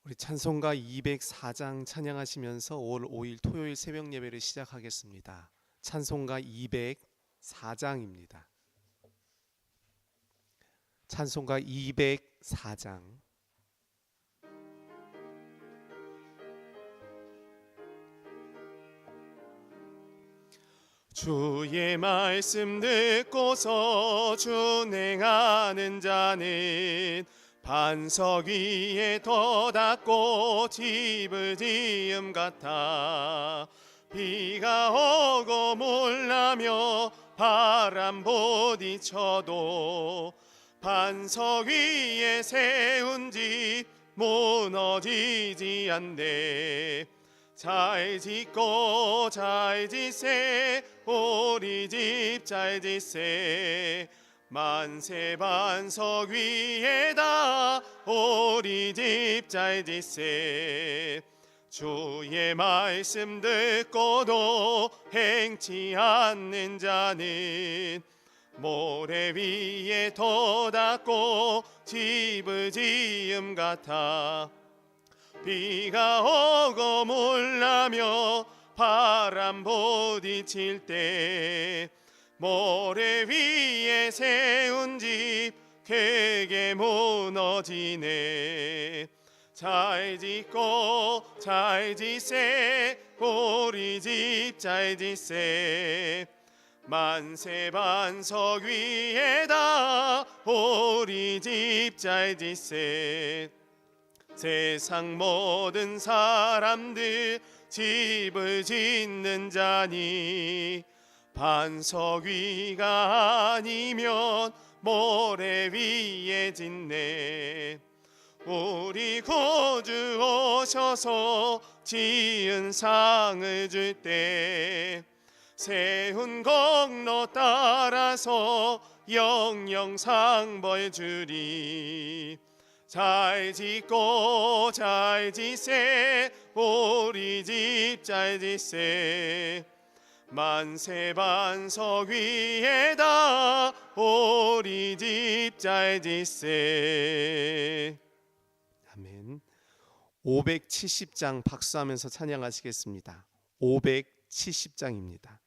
우리 찬송가 204장 찬양하시면서 5월 5일 토요일 새벽 예배를 시작하겠습니다. 찬송가 204장입니다. 찬송가 204장. 주의 말씀 듣고서 준행하는 자는 반석 위에 터닫고 집을 지음 같아. 비가 오고 몰라며 바람 부딪혀도 반석 위에 세운 집 무너지지 않네. 잘 짓고 잘 짓세, 우리 집 잘 짓세. 만세 반석 위에다 우리 집 잘 짓세. 주의 말씀 듣고도 행치 않는 자는 모래 위에 터닫고 집을 지음 같아. 비가 오고 몰라며 바람 부딪힐 때 모래 위에 세운 집 크게 무너지네. 잘 짓고 잘 짓세, 우리 집 잘 짓세. 만세 반석 위에다 우리 집 잘 짓세. 세상 모든 사람들 집을 짓는 자니 반석 위가 아니면 모래 위에 짓네. 우리 구주 오셔서 지은 상을 줄 때 세운 공로 따라서 영영 상벌 주리. 잘 짓고 잘 짓세, 우리 집 잘 짓세. 만세 반석 위에다 우리 집 잘 짓세. 아멘. 570장 박수하면서 찬양하시겠습니다. 570장입니다.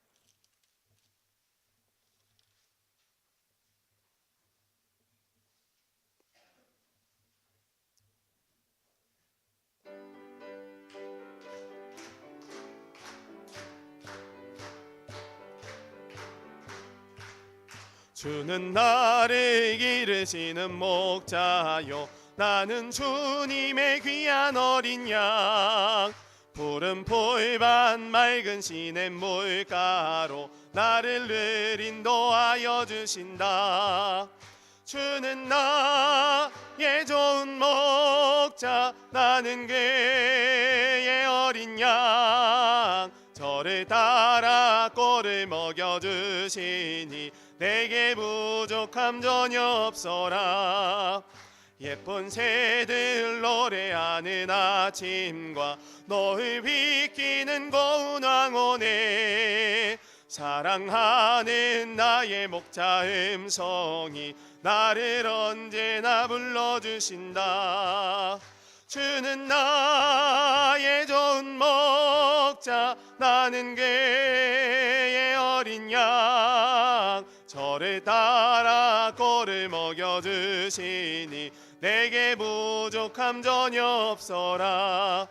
주는 나를 기르시는 목자요, 나는 주님의 귀한 어린 양. 푸른 풀밭 맑은 시냇 물가로 나를 늘 인도하여 주신다. 주는 나의 좋은 목자, 나는 그의 어린 양. 저를 따라 꼴을 먹여주시니 내게 부족함 전혀 없어라. 예쁜 새들 노래하는 아침과 너를 비키는 고운 황혼에 사랑하는 나의 목자 음성이 나를 언제나 불러주신다. 주는 나의 좋은 목자, 나는 그의 어린 양. 저를 따라 꼴을 먹여주시니 내게 부족함 전혀 없어라.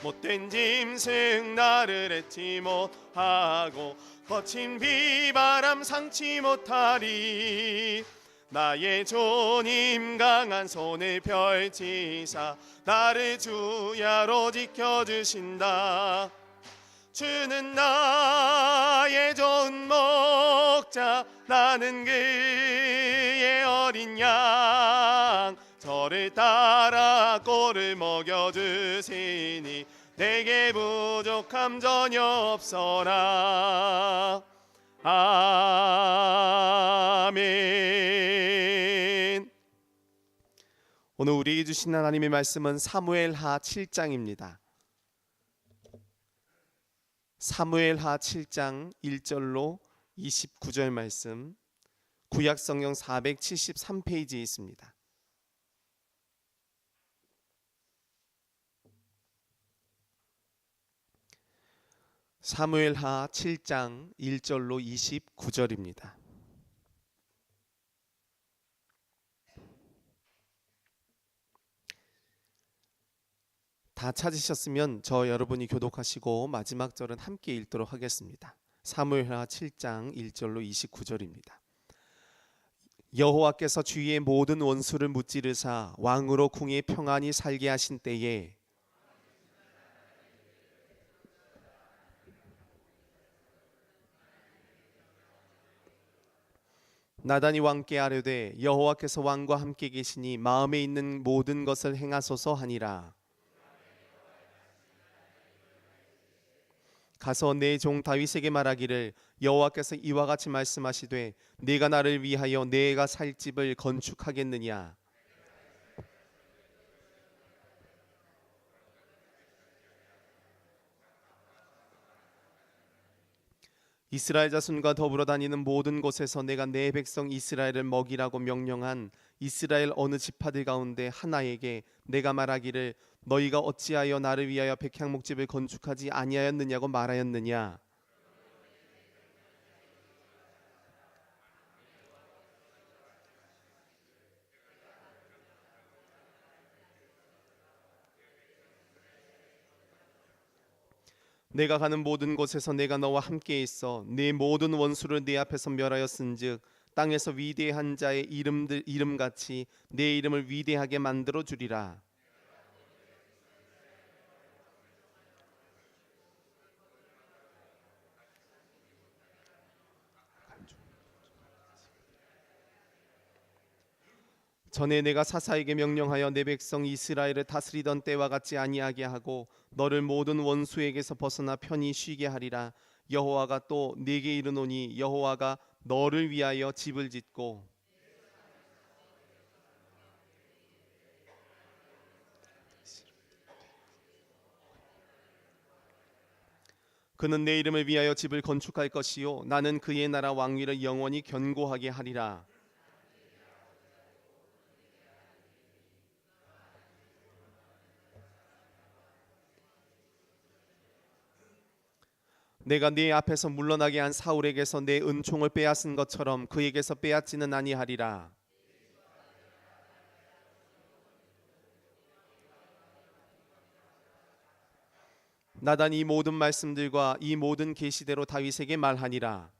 못된 짐승 나를 해치 못하고 거친 비바람 상치 못하리. 나의 주님 강한 손을 펼치사 나를 주야로 지켜주신다. 주는 나의 좋은 목자, 나는 그의 어린 양. 저를 따라 꼴을 먹여주시니 내게 부족함 전혀 없어라. 아멘. 오늘 우리에게 주신 하나님의 말씀은 사무엘하 7장입니다. 사무엘하 7장 1절로 29절 말씀, 구약성경 473페이지에 있습니다. 사무엘하 7장 1절로 29절입니다. 다 찾으셨으면 저 여러분이 교독하시고 마지막 절은 함께 읽도록 하겠습니다. 사무엘하 7장 1절로 29절입니다. 여호와께서 주의 모든 원수를 무찌르사 왕으로 궁에 평안히 살게 하신 때에 나단이 왕께 아뢰되 여호와께서 왕과 함께 계시니 마음에 있는 모든 것을 행하소서 하니라. 가서 내 종 다윗에게 말하기를 여호와께서 이와 같이 말씀하시되 내가 나를 위하여 내가 살 집을 건축하겠느냐. 이스라엘 자손과 더불어 다니는 모든 곳에서 내가 내 백성 이스라엘을 먹이라고 명령한 이스라엘 어느 지파들 가운데 하나에게 내가 말하기를 너희가 어찌하여 나를 위하여 백향목집을 건축하지 아니하였느냐고 말하였느냐. 내가 가는 모든 곳에서 내가 너와 함께 있어 내 모든 원수를 내 앞에서 멸하였은즉 땅에서 위대한 자의 이름같이 내 이름을 위대하게 만들어 주리라. 전에 내가 사사에게 명령하여 내 백성 이스라엘을 다스리던 때와 같이 아니하게 하고 너를 모든 원수에게서 벗어나 편히 쉬게 하리라. 여호와가 또 네게 이르노니 여호와가 너를 위하여 집을 짓고 그는 내 이름을 위하여 집을 건축할 것이요 나는 그의 나라 왕위를 영원히 견고하게 하리라. 내가 네 앞에서 물러나게 한 사울에게서 내 은총을 빼앗은 것처럼 그에게서 빼앗지는 아니하리라. 나단 이 모든 말씀들과 이 모든 계시대로 다윗에게 말하니라.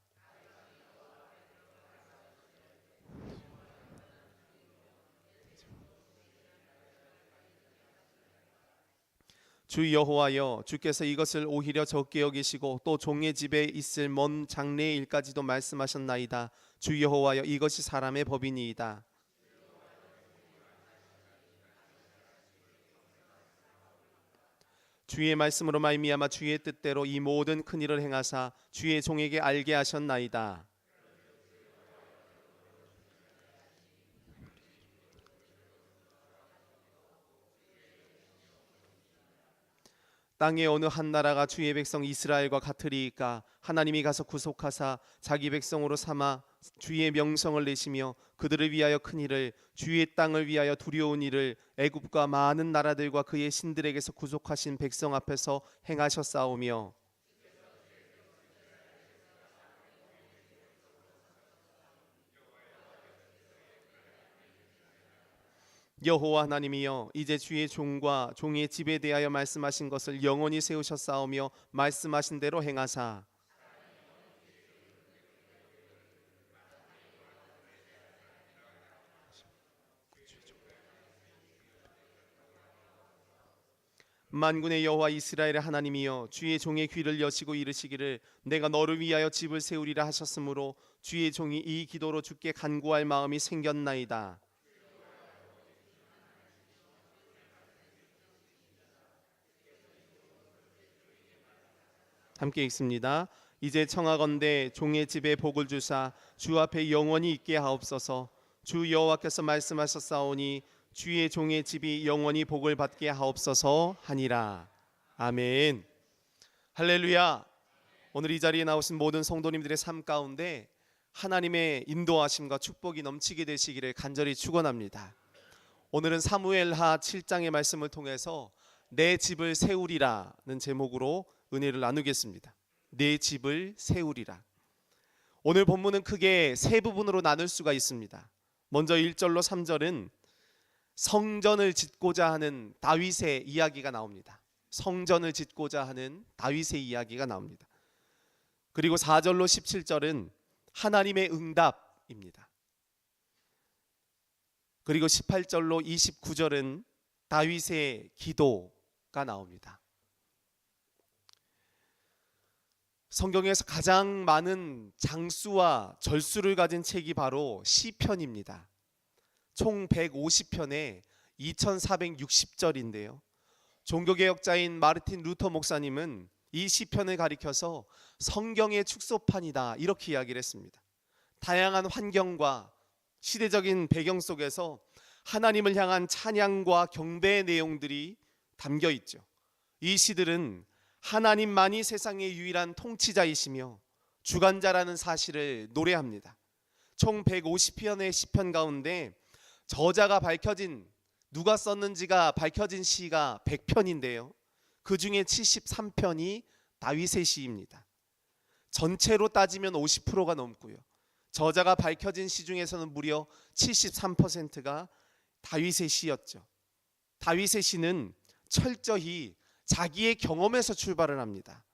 주 여호와여 주께서 이것을 오히려 적게 여기시고 또 종의 집에 있을 먼 장래의 일까지도 말씀하셨나이다. 주 여호와여 이것이 사람의 법이니이다. 주의 말씀으로 말미암아 주의 뜻대로 이 모든 큰 일을 행하사 주의 종에게 알게 하셨나이다. 땅의 어느 한 나라가 주의 백성 이스라엘과 같으리이까. 하나님이 가서 구속하사 자기 백성으로 삼아 주의 명성을 내시며 그들을 위하여 큰 일을 주의 땅을 위하여 두려운 일을 애굽과 많은 나라들과 그의 신들에게서 구속하신 백성 앞에서 행하셨사오며 여호와 하나님이여 이제 주의 종과 종의 집에 대하여 말씀하신 것을 영원히 세우셨사오며 말씀하신 대로 행하사 만군의 여호와 이스라엘의 하나님이여 주의 종의 귀를 여시고 이르시기를 내가 너를 위하여 집을 세우리라 하셨으므로 주의 종이 이 기도로 주께 간구할 마음이 생겼나이다. 함께 읽습니다. 이제 청하건대 종의 집에 복을 주사 주 앞에 영원히 있게 하옵소서. 주 여호와께서 말씀하셨사오니 주의 종의 집이 영원히 복을 받게 하옵소서 하니라. 아멘. 할렐루야. 오늘 이 자리에 나오신 모든 성도님들의 삶 가운데 하나님의 인도하심과 축복이 넘치게 되시기를 간절히 축원합니다. 오늘은 사무엘하 7장의 말씀을 통해서 내 집을 세우리라는 제목으로 은혜를 나누겠습니다. 내 집을 세우리라. 오늘 본문은 크게 세 부분으로 나눌 수가 있습니다. 먼저 1절로 3절은 성전을 짓고자 하는 다윗의 이야기가 나옵니다. 성전을 짓고자 하는 다윗의 이야기가 나옵니다. 그리고 4절로 17절은 하나님의 응답입니다. 그리고 18절로 29절은 다윗의 기도가 나옵니다. 성경에서 가장 많은 장수와 절수를 가진 책이 바로 시편입니다. 총 150편에 2460절인데요. 종교개혁자인 마르틴 루터 목사님은 이 시편을 가리켜서 성경의 축소판이다 이렇게 이야기를 했습니다. 다양한 환경과 시대적인 배경 속에서 하나님을 향한 찬양과 경배의 내용들이 담겨 있죠. 이 시들은 하나님만이 세상의 유일한 통치자이시며 주관자라는 사실을 노래합니다. 총 150편의 시편 가운데 저자가 밝혀진, 누가 썼는지가 밝혀진 시가 100편인데요. 그 중에 73편이 다윗의 시입니다. 전체로 따지면 50%가 넘고요. 저자가 밝혀진 시 중에서는 무려 73%가 다윗의 시였죠. 다윗의 시는 철저히 자기의 경험에서 출발을 합니다.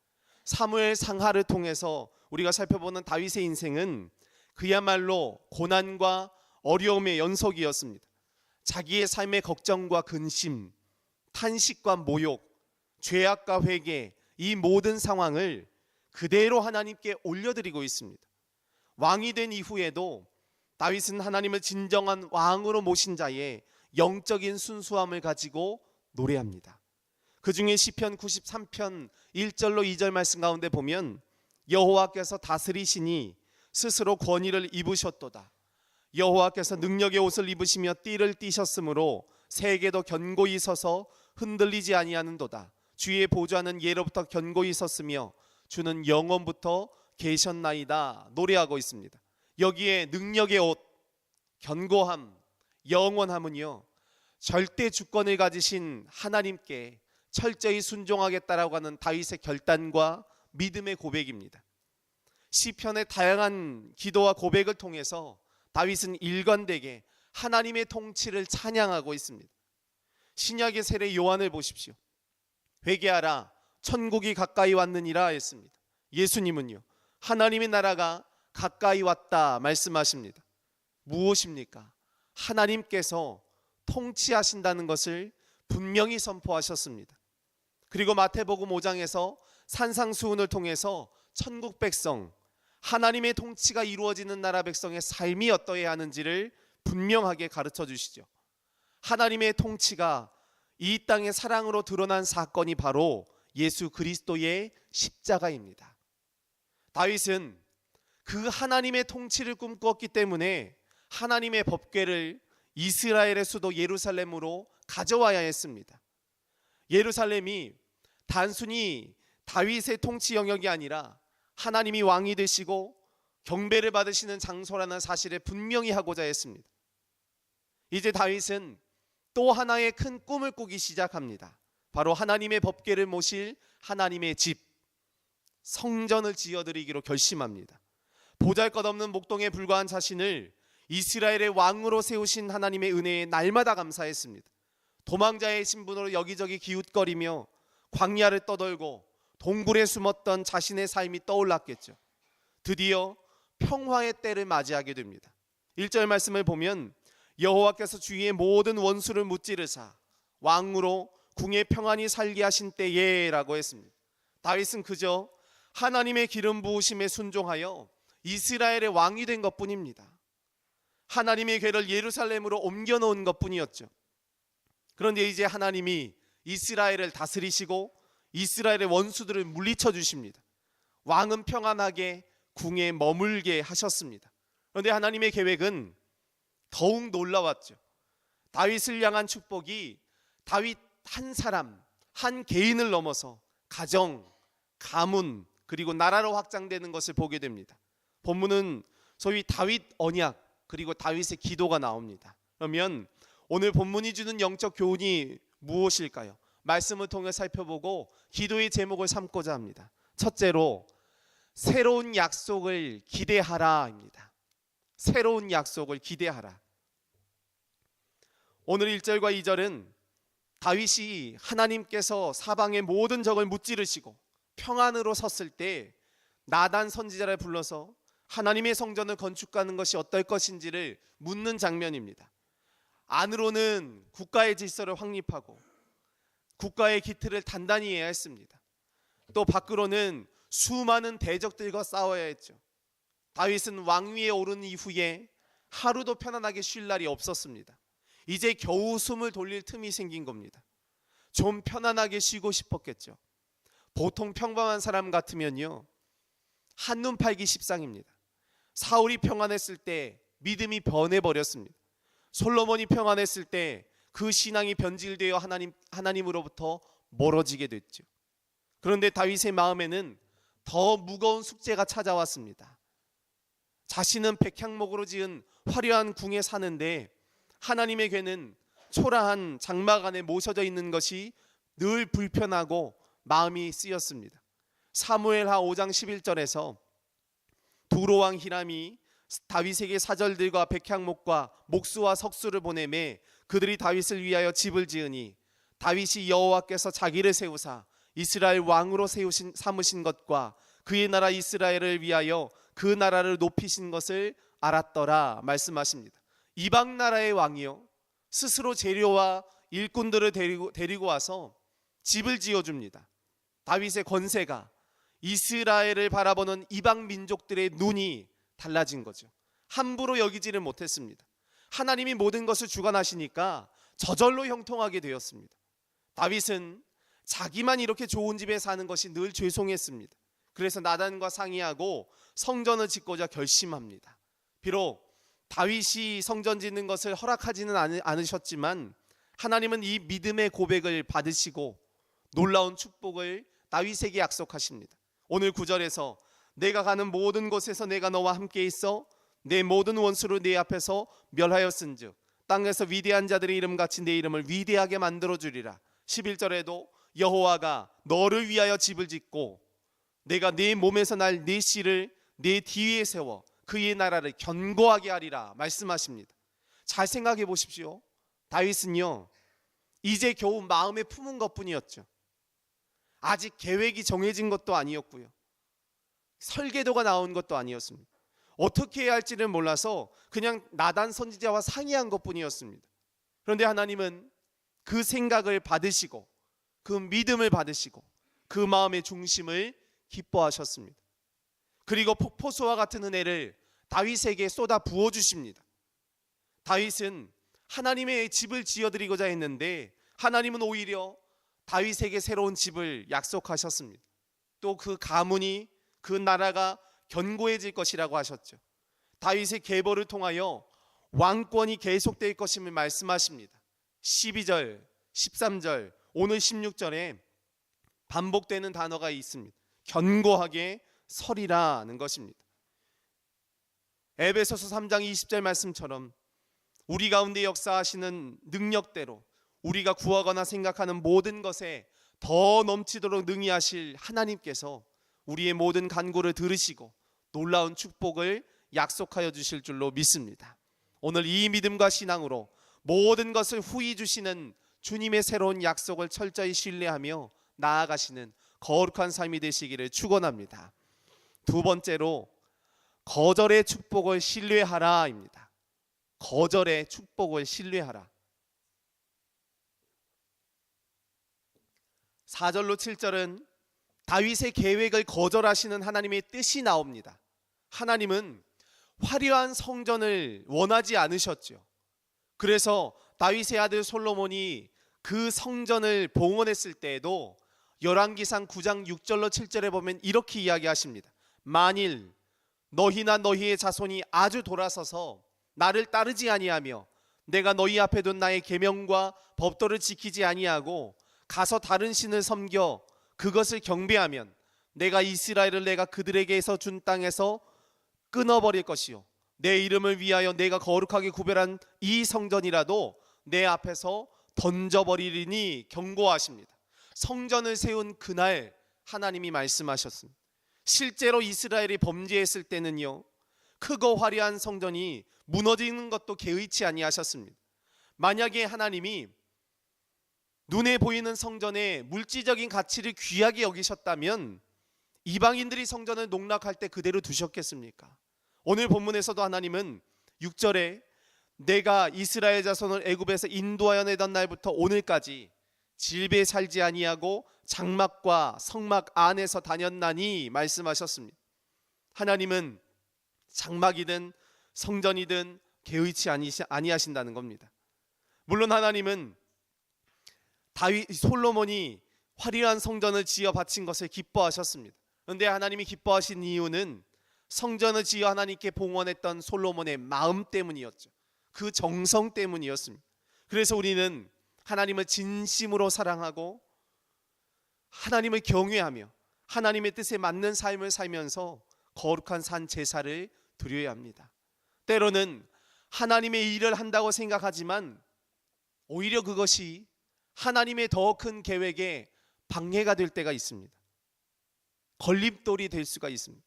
사무엘 상하를 통해서 우리가 살펴보는 다윗의 인생은 그야말로 고난과 어려움의 연속이었습니다. 자기의 삶의 걱정과 근심, 탄식과 모욕, 죄악과 회개, 이 모든 상황을 그대로 하나님께 올려드리고 있습니다. 왕이 된 이후에도 다윗은 하나님을 진정한 왕으로 모신 자의 영적인 순수함을 가지고 노래합니다. 그 중에 시편 93편 1절로 2절 말씀 가운데 보면 여호와께서 다스리시니 스스로 권위를 입으셨도다. 여호와께서 능력의 옷을 입으시며 띠를 띠셨으므로 세계도 견고히 서서 흔들리지 아니하는도다. 주의 보좌는 예로부터 견고히 섰으며 주는 영원부터 계셨나이다 노래하고 있습니다. 여기에 능력의 옷, 견고함, 영원함은요, 절대 주권을 가지신 하나님께 철저히 순종하겠다라고 하는 다윗의 결단과 믿음의 고백입니다. 시편의 다양한 기도와 고백을 통해서 다윗은 일관되게 하나님의 통치를 찬양하고 있습니다. 신약의 세례 요한을 보십시오. 회개하라 천국이 가까이 왔느니라 했습니다. 예수님은요, 하나님의 나라가 가까이 왔다 말씀하십니다. 무엇입니까? 하나님께서 통치하신다는 것을 분명히 선포하셨습니다. 그리고 마태복음 5장에서 산상수훈을 통해서 천국 백성, 하나님의 통치가 이루어지는 나라 백성의 삶이 어떠해야 하는지를 분명하게 가르쳐 주시죠. 하나님의 통치가 이 땅의 사랑으로 드러난 사건이 바로 예수 그리스도의 십자가입니다. 다윗은 그 하나님의 통치를 꿈꾸었기 때문에 하나님의 법궤를 이스라엘의 수도 예루살렘으로 가져와야 했습니다. 예루살렘이 단순히 다윗의 통치 영역이 아니라 하나님이 왕이 되시고 경배를 받으시는 장소라는 사실을 분명히 하고자 했습니다. 이제 다윗은 또 하나의 큰 꿈을 꾸기 시작합니다. 바로 하나님의 법궤를 모실 하나님의 집, 성전을 지어드리기로 결심합니다. 보잘것없는 목동에 불과한 자신을 이스라엘의 왕으로 세우신 하나님의 은혜에 날마다 감사했습니다. 도망자의 신분으로 여기저기 기웃거리며 광야를 떠돌고 동굴에 숨었던 자신의 삶이 떠올랐겠죠. 드디어 평화의 때를 맞이하게 됩니다. 1절 말씀을 보면 여호와께서 주위의 모든 원수를 무찌르사 왕으로 궁에 평안히 살게 하신 때에 라고 했습니다. 다윗은 그저 하나님의 기름 부으심에 순종하여 이스라엘의 왕이 된 것뿐입니다. 하나님의 궤를 예루살렘으로 옮겨놓은 것뿐이었죠. 그런데 이제 하나님이 이스라엘을 다스리시고 이스라엘의 원수들을 물리쳐 주십니다. 왕은 평안하게 궁에 머물게 하셨습니다. 그런데 하나님의 계획은 더욱 놀라웠죠. 다윗을 향한 축복이 다윗 한 사람, 한 개인을 넘어서 가정, 가문, 그리고 나라로 확장되는 것을 보게 됩니다. 본문은 소위 다윗 언약, 그리고 다윗의 기도가 나옵니다. 그러면 오늘 본문이 주는 영적 교훈이 무엇일까요? 말씀을 통해 살펴보고 기도의 제목을 삼고자 합니다. 첫째로 새로운 약속을 기대하라입니다. 새로운 약속을 기대하라. 오늘 1절과 2절은 다윗이 하나님께서 사방의 모든 적을 무찌르시고 평안으로 섰을 때 나단 선지자를 불러서 하나님의 성전을 건축하는 것이 어떨 것인지를 묻는 장면입니다. 안으로는 국가의 질서를 확립하고 국가의 기틀을 단단히 해야 했습니다. 또 밖으로는 수많은 대적들과 싸워야 했죠. 다윗은 왕위에 오른 이후에 하루도 편안하게 쉴 날이 없었습니다. 이제 겨우 숨을 돌릴 틈이 생긴 겁니다. 좀 편안하게 쉬고 싶었겠죠. 보통 평범한 사람 같으면요, 한눈 팔기 십상입니다. 사울이 평안했을 때 믿음이 변해버렸습니다. 솔로몬이 평안했을 때 그 신앙이 변질되어 하나님으로부터 멀어지게 됐죠. 그런데 다윗의 마음에는 더 무거운 숙제가 찾아왔습니다. 자신은 백향목으로 지은 화려한 궁에 사는데 하나님의 궤는 초라한 장막 안에 모셔져 있는 것이 늘 불편하고 마음이 쓰였습니다. 사무엘하 5장 11절에서 두로왕 히람이 다윗에게 사절들과 백향목과 목수와 석수를 보내매 그들이 다윗을 위하여 집을 지으니 다윗이 여호와께서 자기를 세우사 이스라엘 왕으로 삼으신 것과 그의 나라 이스라엘을 위하여 그 나라를 높이신 것을 알았더라 말씀하십니다. 이방 나라의 왕이요, 스스로 재료와 일꾼들을 데리고 와서 집을 지어줍니다. 다윗의 권세가 이스라엘을 바라보는 이방 민족들의 눈이 달라진 거죠. 함부로 여기지를 못했습니다. 하나님이 모든 것을 주관하시니까 저절로 형통하게 되었습니다. 다윗은 자기만 이렇게 좋은 집에 사는 것이 늘 죄송했습니다. 그래서 나단과 상의하고 성전을 짓고자 결심합니다. 비록 다윗이 성전 짓는 것을 허락하지는 않으셨지만 하나님은 이 믿음의 고백을 받으시고 놀라운 축복을 다윗에게 약속하십니다. 오늘 9절에서 내가 가는 모든 곳에서 내가 너와 함께 있어 내 모든 원수를 네 앞에서 멸하였은즉 땅에서 위대한 자들의 이름같이 내 이름을 위대하게 만들어주리라. 11절에도 여호와가 너를 위하여 집을 짓고 내가 네 몸에서 날 네 씨를 네 뒤에 세워 그의 나라를 견고하게 하리라 말씀하십니다. 잘 생각해 보십시오. 다윗은요, 이제 겨우 마음에 품은 것뿐이었죠. 아직 계획이 정해진 것도 아니었고요, 설계도가 나온 것도 아니었습니다. 어떻게 해야 할지를 몰라서 그냥 나단 선지자와 상의한 것뿐이었습니다. 그런데 하나님은 그 생각을 받으시고 그 믿음을 받으시고 그 마음의 중심을 기뻐하셨습니다. 그리고 폭포수와 같은 은혜를 다윗에게 쏟아 부어주십니다. 다윗은 하나님의 집을 지어드리고자 했는데 하나님은 오히려 다윗에게 새로운 집을 약속하셨습니다. 또 그 가문이, 그 나라가 견고해질 것이라고 하셨죠. 다윗의 계보를 통하여 왕권이 계속될 것임을 말씀하십니다. 12절, 13절, 오늘 16절에 반복되는 단어가 있습니다. 견고하게 서리라는 것입니다. 에베소서 3장 20절 말씀처럼 우리 가운데 역사하시는 능력대로 우리가 구하거나 생각하는 모든 것에 더 넘치도록 능히 하실 하나님께서 우리의 모든 간구를 들으시고 놀라운 축복을 약속하여 주실 줄로 믿습니다. 오늘 이 믿음과 신앙으로 모든 것을 후히 주시는 주님의 새로운 약속을 철저히 신뢰하며 나아가시는 거룩한 삶이 되시기를 축원합니다. 두 번째로 거절의 축복을 신뢰하라입니다. 거절의 축복을 신뢰하라. 4절로 7절은 다윗의 계획을 거절하시는 하나님의 뜻이 나옵니다. 하나님은 화려한 성전을 원하지 않으셨죠. 그래서 다윗의 아들 솔로몬이 그 성전을 봉헌했을 때에도 열왕기상 9장 6절로 7절에 보면 이렇게 이야기하십니다. 만일 너희나 너희의 자손이 아주 돌아서서 나를 따르지 아니하며 내가 너희 앞에 둔 나의 계명과 법도를 지키지 아니하고 가서 다른 신을 섬겨 그것을 경배하면 내가 이스라엘을 내가 그들에게서 준 땅에서 끊어버릴 것이요 내 이름을 위하여 내가 거룩하게 구별한 이 성전이라도 내 앞에서 던져버리리니 경고하십니다. 성전을 세운 그날 하나님이 말씀하셨습니다. 실제로 이스라엘이 범죄했을 때는요, 크고 화려한 성전이 무너지는 것도 개의치 아니하셨습니다. 만약에 하나님이 눈에 보이는 성전의 물질적인 가치를 귀하게 여기셨다면 이방인들이 성전을 농락할 때 그대로 두셨겠습니까? 오늘 본문에서도 하나님은 6절에 내가 이스라엘 자손을 애굽에서 인도하여 내던 날부터 오늘까지 질배에 살지 아니하고 장막과 성막 안에서 다녔나니 말씀하셨습니다. 하나님은 장막이든 성전이든 개의치 아니하신다는 겁니다. 물론 하나님은 솔로몬이 화려한 성전을 지어 바친 것을 기뻐하셨습니다. 그런데 하나님이 기뻐하신 이유는 성전을 지어 하나님께 봉헌했던 솔로몬의 마음 때문이었죠. 그 정성 때문이었습니다. 그래서 우리는 하나님을 진심으로 사랑하고 하나님을 경외하며 하나님의 뜻에 맞는 삶을 살면서 거룩한 산 제사를 드려야 합니다. 때로는 하나님의 일을 한다고 생각하지만 오히려 그것이 하나님의 더 큰 계획에 방해가 될 때가 있습니다. 걸림돌이 될 수가 있습니다.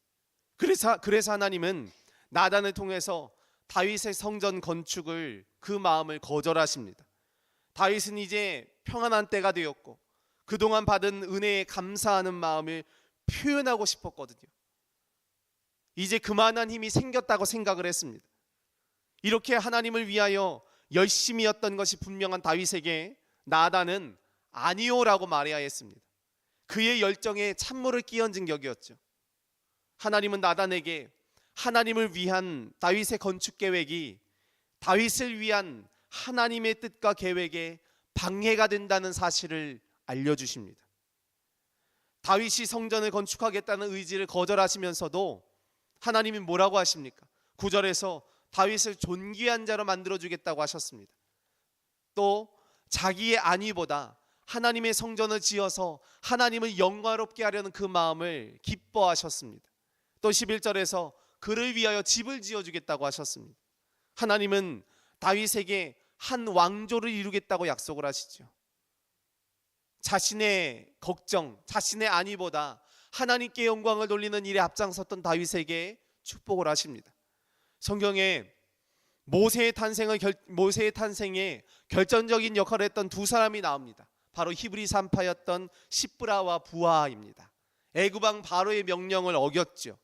그래서 하나님은 나단을 통해서 다윗의 성전 건축을 그 마음을 거절하십니다. 다윗은 이제 평안한 때가 되었고 그동안 받은 은혜에 감사하는 마음을 표현하고 싶었거든요. 이제 그만한 힘이 생겼다고 생각을 했습니다. 이렇게 하나님을 위하여 열심히 했던 것이 분명한 다윗에게 나단은 아니오라고 말해야 했습니다. 그의 열정에 찬물을 끼얹은 격이었죠. 하나님은 나단에게 하나님을 위한 다윗의 건축 계획이 다윗을 위한 하나님의 뜻과 계획에 방해가 된다는 사실을 알려주십니다. 다윗이 성전을 건축하겠다는 의지를 거절하시면서도 하나님이 뭐라고 하십니까? 9절에서 다윗을 존귀한 자로 만들어주겠다고 하셨습니다. 또 자기의 안위보다 하나님의 성전을 지어서 하나님을 영광롭게 하려는 그 마음을 기뻐하셨습니다. 또 11절에서 그를 위하여 집을 지어주겠다고 하셨습니다. 하나님은 다윗에게 한 왕조를 이루겠다고 약속을 하시죠. 자신의 걱정, 자신의 안위보다 하나님께 영광을 돌리는 일에 앞장섰던 다윗에게 축복을 하십니다. 성경에 모세의 탄생에 결정적인 역할을 했던 두 사람이 나옵니다. 바로 히브리 산파였던 시브라와 부하입니다. 애굽왕 바로의 명령을 어겼죠.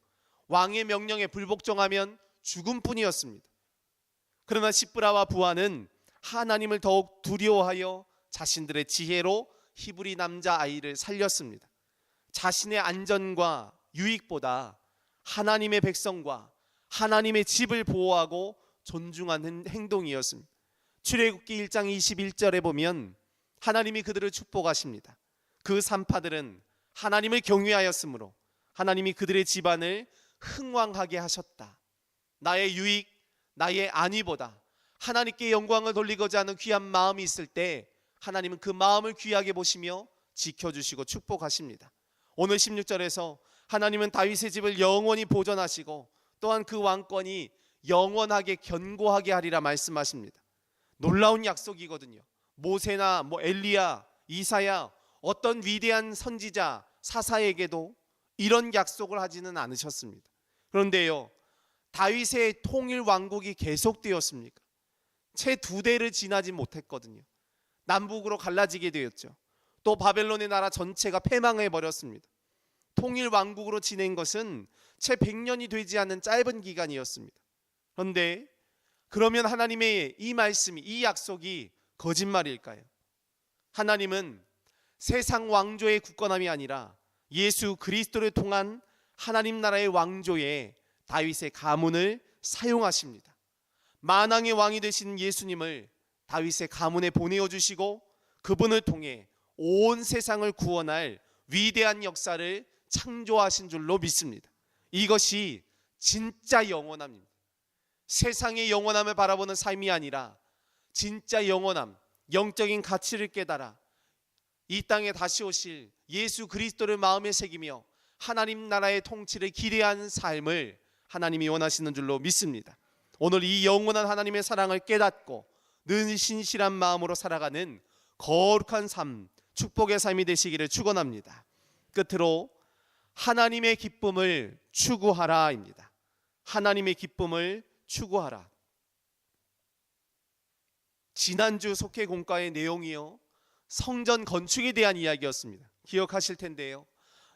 왕의 명령에 불복종하면 죽음뿐이었습니다. 그러나 시브라와 부하는 하나님을 더욱 두려워하여 자신들의 지혜로 히브리 남자 아이를 살렸습니다. 자신의 안전과 유익보다 하나님의 백성과 하나님의 집을 보호하고 존중하는 행동이었습니다. 출애굽기 1장 21절에 보면 하나님이 그들을 축복하십니다. 그 산파들은 하나님을 경외하였으므로 하나님이 그들의 집안을 흥왕하게 하셨다. 나의 유익, 나의 안위보다 하나님께 영광을 돌리고자 하는 귀한 마음이 있을 때 하나님은 그 마음을 귀하게 보시며 지켜주시고 축복하십니다. 오늘 16절에서 하나님은 다윗의 집을 영원히 보존하시고 또한 그 왕권이 영원하게 견고하게 하리라 말씀하십니다. 놀라운 약속이거든요. 모세나 엘리야, 이사야, 어떤 위대한 선지자, 사사에게도 이런 약속을 하지는 않으셨습니다. 그런데요, 다윗의 통일 왕국이 계속되었습니까? 채 2대를 지나지 못했거든요. 남북으로 갈라지게 되었죠. 또 바벨론의 나라 전체가 패망해 버렸습니다. 통일 왕국으로 지낸 것은 채 100년이 되지 않은 짧은 기간이었습니다. 그런데 그러면 하나님의 이 말씀이, 이 약속이 거짓말일까요? 하나님은 세상 왕조의 굳건함이 아니라 예수 그리스도를 통한 하나님 나라의 왕조에 다윗의 가문을 사용하십니다. 만왕의 왕이 되신 예수님을 다윗의 가문에 보내어 주시고 그분을 통해 온 세상을 구원할 위대한 역사를 창조하신 줄로 믿습니다. 이것이 진짜 영원함입니다. 세상의 영원함을 바라보는 삶이 아니라 진짜 영원함, 영적인 가치를 깨달아 이 땅에 다시 오실 예수 그리스도를 마음에 새기며 하나님 나라의 통치를 기대하는 삶을 하나님이 원하시는 줄로 믿습니다. 오늘 이 영원한 하나님의 사랑을 깨닫고 늘 신실한 마음으로 살아가는 거룩한 삶, 축복의 삶이 되시기를 축원합니다. 끝으로 하나님의 기쁨을 추구하라입니다. 하나님의 기쁨을 추구하라. 지난주 속회 공과의 내용이요, 성전 건축에 대한 이야기였습니다. 기억하실 텐데요,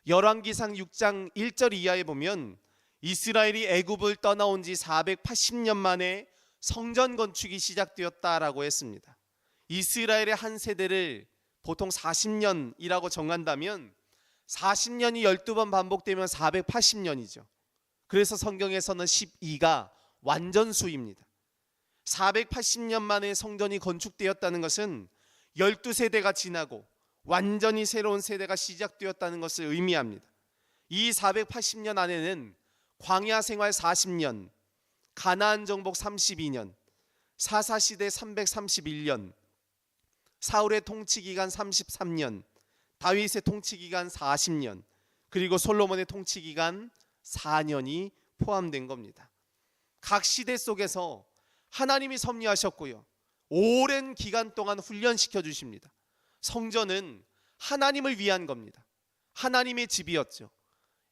열왕기상 6장 1절 이하에 보면 이스라엘이 애굽을 떠나온 지 480년 만에 성전 건축이 시작되었다라고 했습니다. 이스라엘의 한 세대를 보통 40년이라고 정한다면 40년이 12번 반복되면 480년이죠. 그래서 성경에서는 12가 완전수입니다. 480년 만에 성전이 건축되었다는 것은 12세대가 지나고 완전히 새로운 세대가 시작되었다는 것을 의미합니다. 이 480년 안에는 광야 생활 40년, 가나안 정복 32년, 사사시대 331년, 사울의 통치기간 33년, 다윗의 통치기간 40년, 그리고 솔로몬의 통치기간 4년이 포함된 겁니다. 각 시대 속에서 하나님이 섭리하셨고요, 오랜 기간 동안 훈련시켜 주십니다. 성전은 하나님을 위한 겁니다. 하나님의 집이었죠.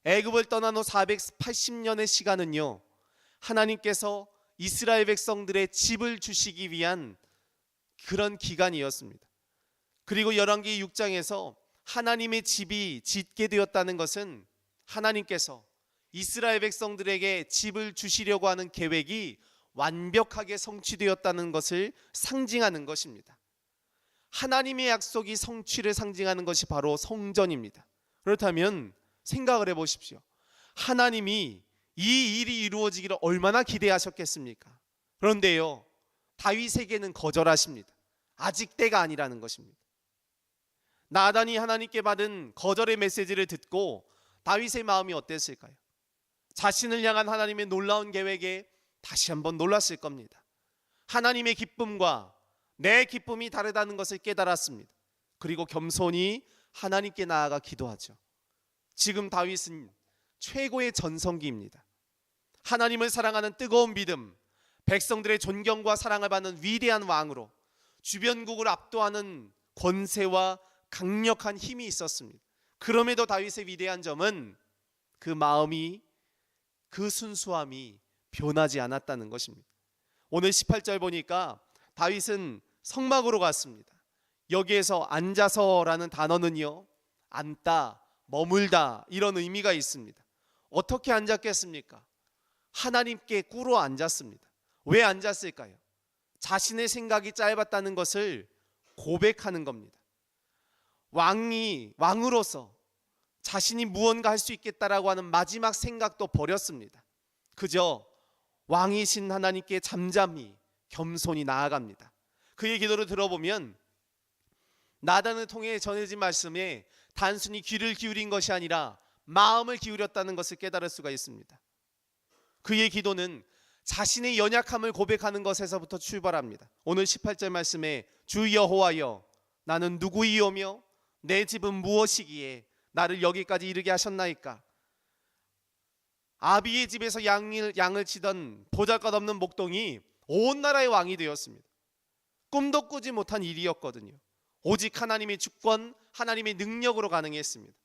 애굽을 떠난 후 480년의 시간은요, 하나님께서 이스라엘 백성들의 집을 주시기 위한 그런 기간이었습니다. 그리고 열왕기 6장에서 하나님의 집이 짓게 되었다는 것은 하나님께서 이스라엘 백성들에게 집을 주시려고 하는 계획이 완벽하게 성취되었다는 것을 상징하는 것입니다. 하나님의 약속이 성취를 상징하는 것이 바로 성전입니다. 그렇다면 생각을 해보십시오. 하나님이 이 일이 이루어지기를 얼마나 기대하셨겠습니까? 그런데요, 다윗에게는 거절하십니다. 아직 때가 아니라는 것입니다. 나단이 하나님께 받은 거절의 메시지를 듣고 다윗의 마음이 어땠을까요? 자신을 향한 하나님의 놀라운 계획에 다시 한번 놀랐을 겁니다. 하나님의 기쁨과 내 기쁨이 다르다는 것을 깨달았습니다. 그리고 겸손히 하나님께 나아가 기도하죠. 지금 다윗은 최고의 전성기입니다. 하나님을 사랑하는 뜨거운 믿음, 백성들의 존경과 사랑을 받는 위대한 왕으로 주변국을 압도하는 권세와 강력한 힘이 있었습니다. 그럼에도 다윗의 위대한 점은 그 마음이, 그 순수함이 변하지 않았다는 것입니다. 오늘 18절 보니까 다윗은 성막으로 갔습니다. 여기에서 앉아서라는 단어는요, 앉다, 머물다 이런 의미가 있습니다. 어떻게 앉았겠습니까? 하나님께 꿇어 앉았습니다. 왜 앉았을까요? 자신의 생각이 짧았다는 것을 고백하는 겁니다. 왕으로서 자신이 무언가 할 수 있겠다라고 하는 마지막 생각도 버렸습니다. 그저 왕이신 하나님께 잠잠히 겸손히 나아갑니다. 그의 기도를 들어보면 나단을 통해 전해진 말씀에 단순히 귀를 기울인 것이 아니라 마음을 기울였다는 것을 깨달을 수가 있습니다. 그의 기도는 자신의 연약함을 고백하는 것에서부터 출발합니다. 오늘 18절 말씀에 주 여호와여, 나는 누구이오며 내 집은 무엇이기에 나를 여기까지 이르게 하셨나이까? 아비의 집에서 양을 치던 보잘것없는 목동이 온 나라의 왕이 되었습니다. 꿈도 꾸지 못한 일이었거든요. 오직 하나님의 주권, 하나님의 능력으로 가능했습니다.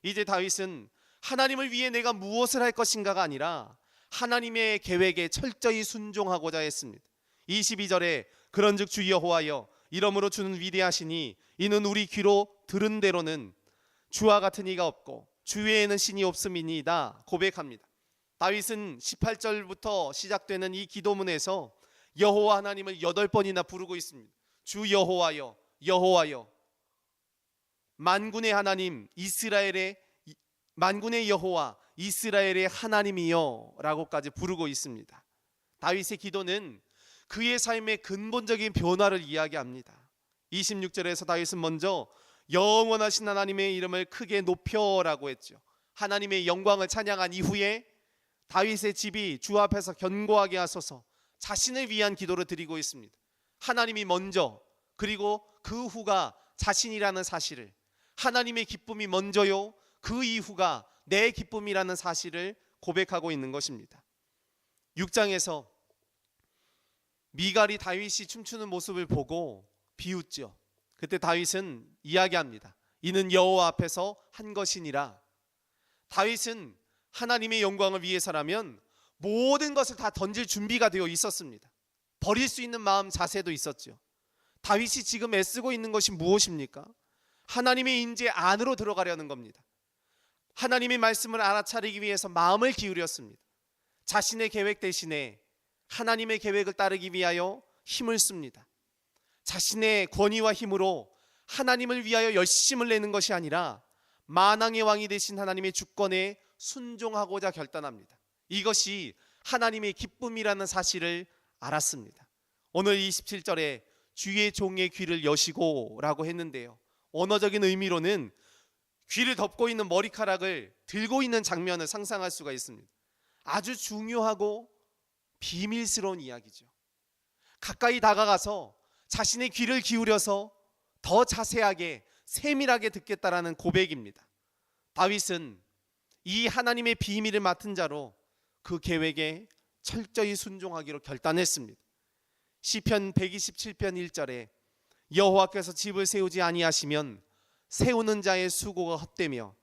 이제 다윗은 하나님을 위해 내가 무엇을 할 것인가가 아니라 하나님의 계획에 철저히 순종하고자 했습니다. 22절에 그런즉 주 여호와여, 이러므로 주는 위대하시니 이는 우리 귀로 들은 대로는 주와 같은 이가 없고 주 외에는 신이 없음이니이다 고백합니다. 다윗은 18절부터 시작되는 이 기도문에서 여호와 하나님을 8번이나 부르고 있습니다. 주 여호와여, 여호와여, 만군의 하나님, 만군의 여호와, 이스라엘의 하나님이여 라고까지 부르고 있습니다. 다윗의 기도는 그의 삶의 근본적인 변화를 이야기합니다. 26절에서 다윗은 먼저 영원하신 하나님의 이름을 크게 높여라고 했죠. 하나님의 영광을 찬양한 이후에 다윗의 집이 주 앞에서 견고하게 하소서 자신을 위한 기도를 드리고 있습니다. 하나님이 먼저, 그리고 그 후가 자신이라는 사실을, 하나님의 기쁨이 먼저요, 그 이후가 내 기쁨이라는 사실을 고백하고 있는 것입니다. 6장에서 미갈이 다윗이 춤추는 모습을 보고 비웃죠. 그때 다윗은 이야기합니다. 이는 여호와 앞에서 한 것이니라. 다윗은 하나님의 영광을 위해서라면 모든 것을 다 던질 준비가 되어 있었습니다. 버릴 수 있는 마음 자세도 있었죠. 다윗이 지금 애쓰고 있는 것이 무엇입니까? 하나님의 임재 안으로 들어가려는 겁니다. 하나님의 말씀을 알아차리기 위해서 마음을 기울였습니다. 자신의 계획 대신에 하나님의 계획을 따르기 위하여 힘을 씁니다. 자신의 권위와 힘으로 하나님을 위하여 열심을 내는 것이 아니라 만왕의 왕이 되신 하나님의 주권에 순종하고자 결단합니다. 이것이 하나님의 기쁨이라는 사실을 알았습니다. 오늘 27절에 주의 종의 귀를 여시고 라고 했는데요, 언어적인 의미로는 귀를 덮고 있는 머리카락을 들고 있는 장면을 상상할 수가 있습니다. 아주 중요하고 비밀스러운 이야기죠. 가까이 다가가서 자신의 귀를 기울여서 더 자세하게 세밀하게 듣겠다라는 고백입니다. 다윗은 이 하나님의 비밀을 맡은 자로 그 계획에 철저히 순종하기로 결단했습니다. 시편 127편 1절에 여호와께서 집을 세우지 아니하시면 세우는 자의 수고가 헛되며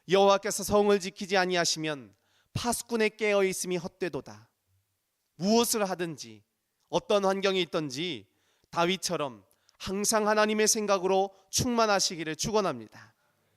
여호와께서 성을 지키지 아니하시면 파수꾼의 깨어 있음이 헛되도다. 무엇을 하든지 어떤 환경에 있든지 다윗처럼 항상 하나님의 생각으로 충만하시기를 축원합니다.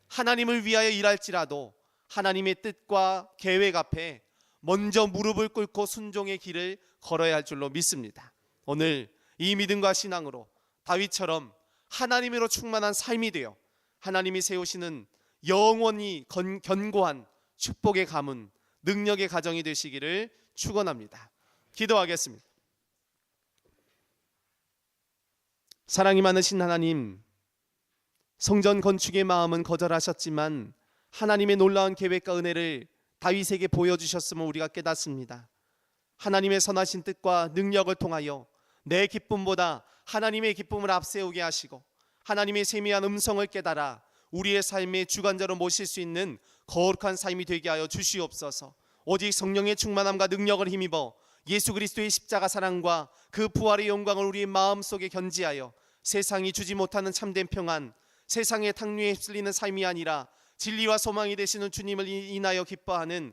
하나님을 위하여 일할지라도 하나님의 뜻과 계획 앞에 먼저 무릎을 꿇고 순종의 길을 걸어야 할 줄로 믿습니다. 오늘 이 믿음과 신앙으로 다윗처럼 하나님으로 충만한 삶이 되어 하나님이 세우시는 영원히 견고한 축복의 가문, 능력의 가정이 되시기를 축원합니다. 기도하겠습니다. 사랑이 많으신 하나님, 성전 건축의 마음은 거절하셨지만 하나님의 놀라운 계획과 은혜를 다윗에게 보여주셨음을 우리가 깨닫습니다. 하나님의 선하신 뜻과 능력을 통하여 내 기쁨보다 하나님의 기쁨을 앞세우게 하시고 하나님의 세미한 음성을 깨달아 우리의 삶의 주관자로 모실 수 있는 거룩한 삶이 되게 하여 주시옵소서. 오직 성령의 충만함과 능력을 힘입어 예수 그리스도의 십자가 사랑과 그 부활의 영광을 우리의 마음속에 견지하여 세상이 주지 못하는 참된 평안, 세상의 탕류에 휩쓸리는 삶이 아니라 진리와 소망이 되시는 주님을 인하여 기뻐하는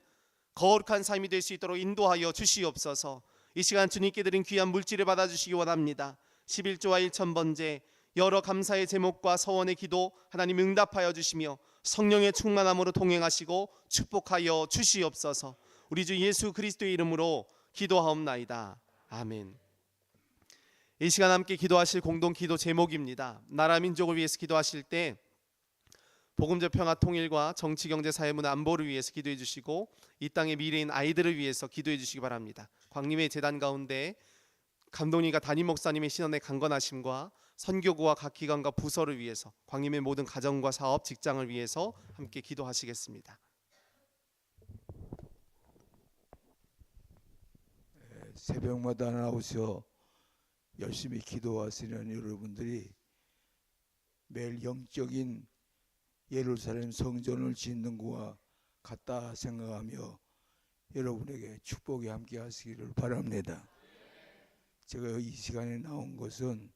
거룩한 삶이 될 수 있도록 인도하여 주시옵소서. 이 시간 주님께 드린 귀한 물질을 받아주시기 원합니다. 11조와 1,000번째 여러 감사의 제목과 서원의 기도 하나님 응답하여 주시며 성령의 충만함으로 동행하시고 축복하여 주시옵소서. 우리 주 예수 그리스도의 이름으로 기도하옵나이다. 아멘. 이 시간 함께 기도하실 공동 기도 제목입니다. 나라 민족을 위해서 기도하실 때 복음적 평화 통일과 정치 경제 사회 문화 안보를 위해서 기도해 주시고 이 땅의 미래인 아이들을 위해서 기도해 주시기 바랍니다. 광림의 재단 가운데 감독님과 담임 목사님의 신원의 강건하심과 선교구와 각 기관과 부서를 위해서 광림의 모든 가정과 사업, 직장을 위해서 함께 기도하시겠습니다. 새벽마다 나오셔 열심히 기도하시는 여러분들이 매일 영적인 예루살렘 성전을 짓는 것과 같다 생각하며 여러분에게 축복이 함께 하시기를 바랍니다. 제가 이 시간에 나온 것은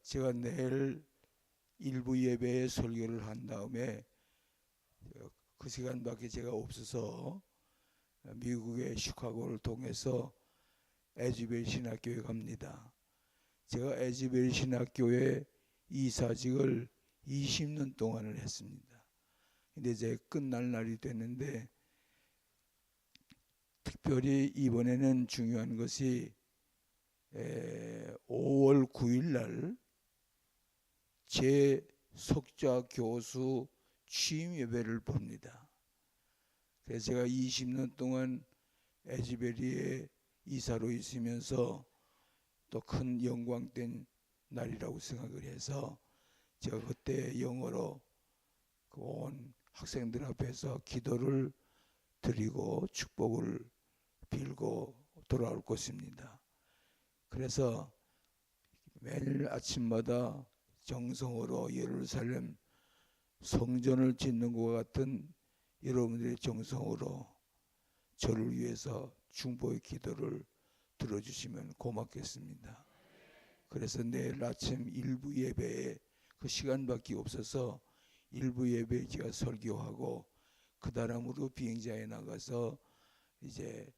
제가 내일 일부 예배에 설교를 한 다음에 그 시간밖에 제가 없어서 미국의 시카고를 통해서 에즈벨 신학교에 갑니다. 제가 에즈벨 신학교에 이사직을 20년 동안을 했습니다. 근데 이제 끝날 날이 됐는데 특별히 이번에는 중요한 것이 5월 9일 날 제 석좌 교수 취임 예배를 봅니다. 그래서 제가 20년 동안 에즈베리에 이사로 있으면서 또 큰 영광된 날이라고 생각을 해서 제가 그때 영어로 온 학생들 앞에서 기도를 드리고 축복을 빌고 돌아올 것입니다. 그래서 매일 아침마다 정성으로 예루살렘 성전을 짓는 것 같은 여러분들의 정성으로 저를 위해서 중보의 기도를 들어주시면 고맙겠습니다. 그래서 내일 아침 일부 예배에 그 시간밖에 없어서 일부 예배 제가 설교하고 그 다음으로 비행장에 나가서 이제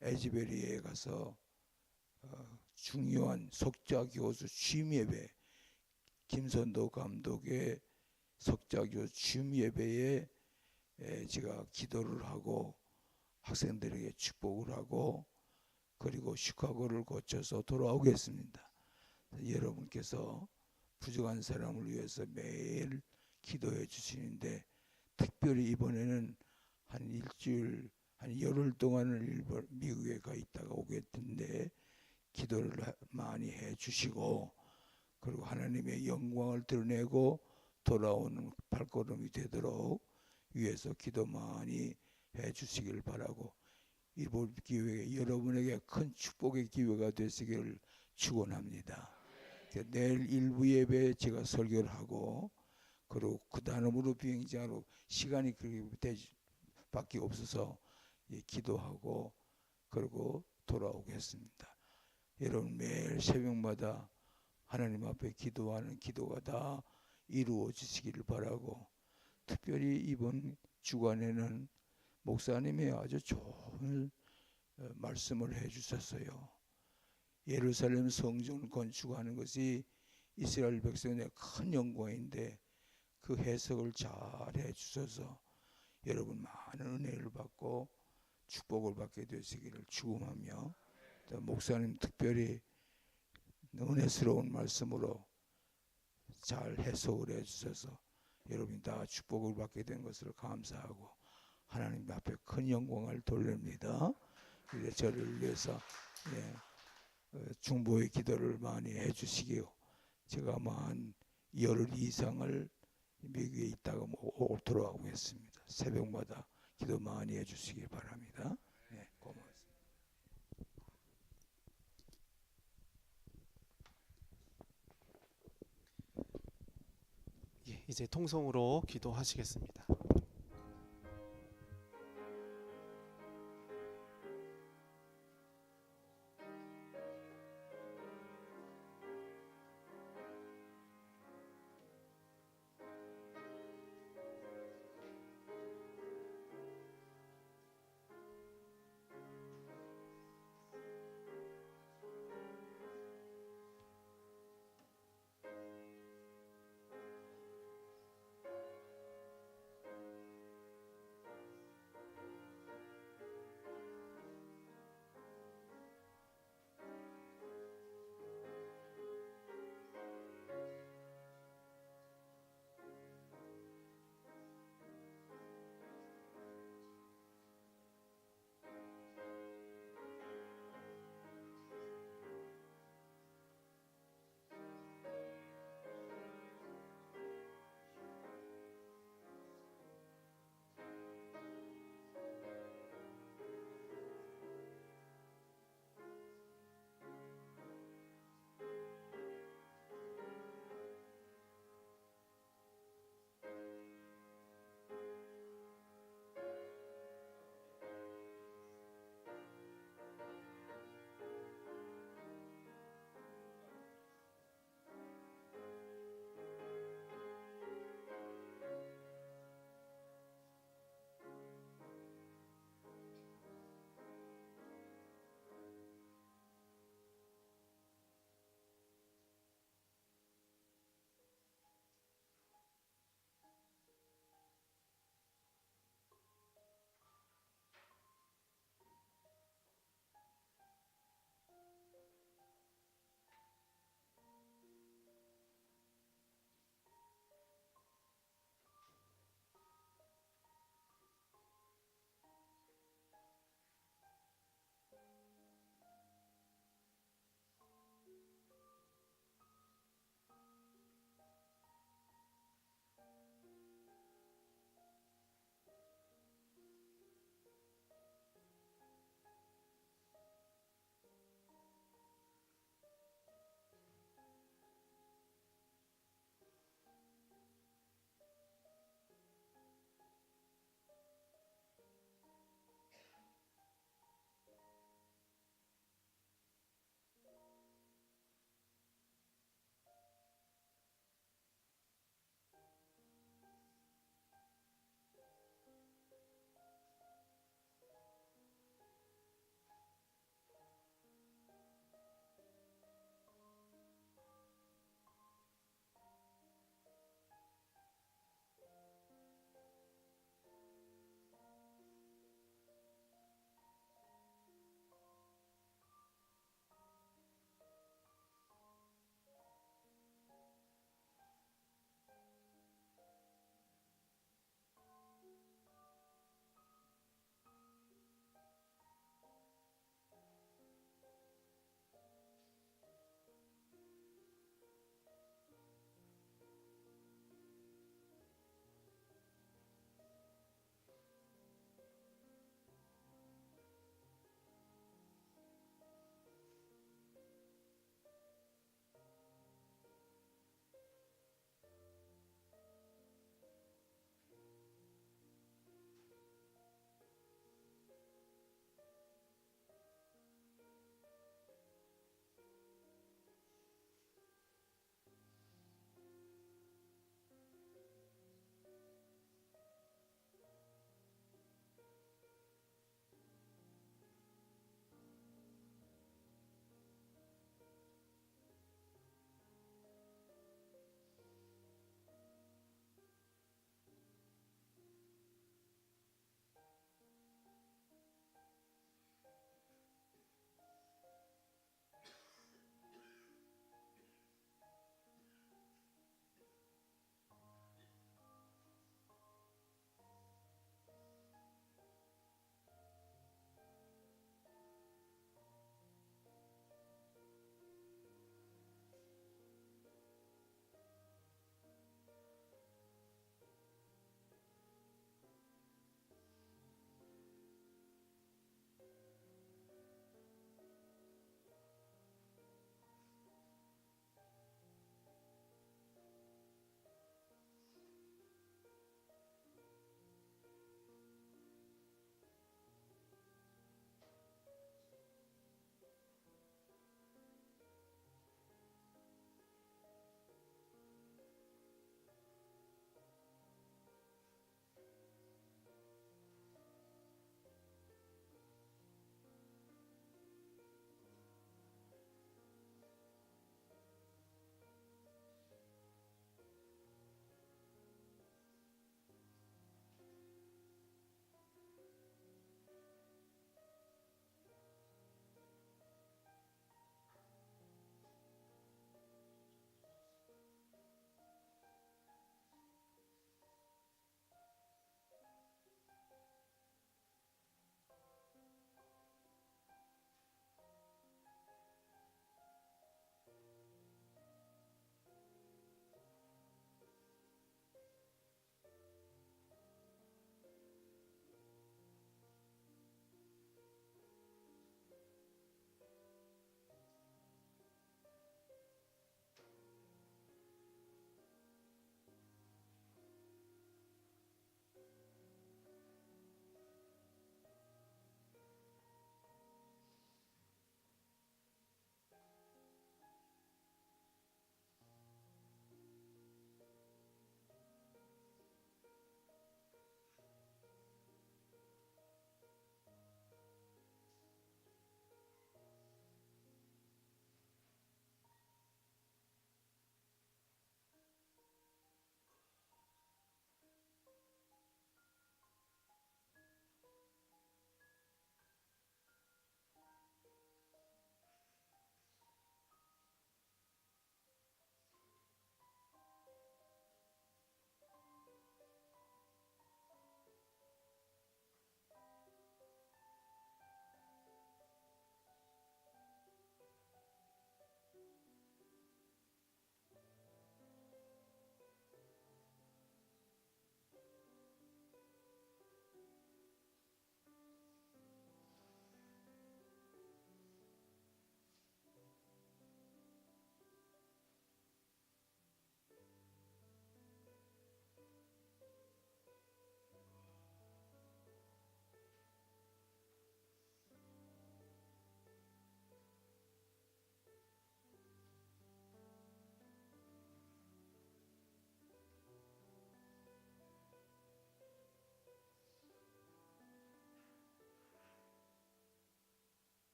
에즈베리에 가서 중요한 석좌 교수 취임 예배, 김선도 감독의 석좌 교수 취임 예배에 제가 기도를 하고 학생들에게 축복을 하고 그리고 시카고를 거쳐서 돌아오겠습니다. 여러분께서 부족한 사람을 위해서 매일 기도해 주시는데 특별히 이번에는 한 일주일, 한 열흘 동안을 미국에 가 있다가 오겠는데 기도를 많이 해 주시고 그리고 하나님의 영광을 드러내고 돌아오는 발걸음이 되도록 위해서 기도 많이 해 주시길 바라고 이번 기회에 여러분에게 큰 축복의 기회가 되시기를 축원합니다. 내일 일부 예배에 제가 설교를 하고 그리고 그 다음으로 비행장으로 시간이 그렇게 밖에 없어서 기도하고 그리고 돌아오겠습니다. 여러분 매일 새벽마다 하나님 앞에 기도하는 기도가 다 이루어지시기를 바라고 특별히 이번 주간에는 목사님이 아주 좋은 말씀을 해주셨어요. 예루살렘 성전 건축하는 것이 이스라엘 백성의 큰 영광인데 그 해석을 잘 해주셔서 여러분 많은 은혜를 받고 축복을 받게 되시기를 축원하며 목사님 특별히 은혜스러운 말씀으로 잘 해석을 해주셔서 여러분이 다 축복을 받게 된 것을 감사하고 하나님 앞에 큰 영광을 돌립니다. 그래서 저를 위해서 중보의 기도를 많이 해주시기요. 제가 한 열흘 이상을 미국에 있다가 돌아오겠습니다. 새벽마다 기도 많이 해주시기 바랍니다. 네, 고맙습니다. 이제 통성으로 기도하시겠습니다.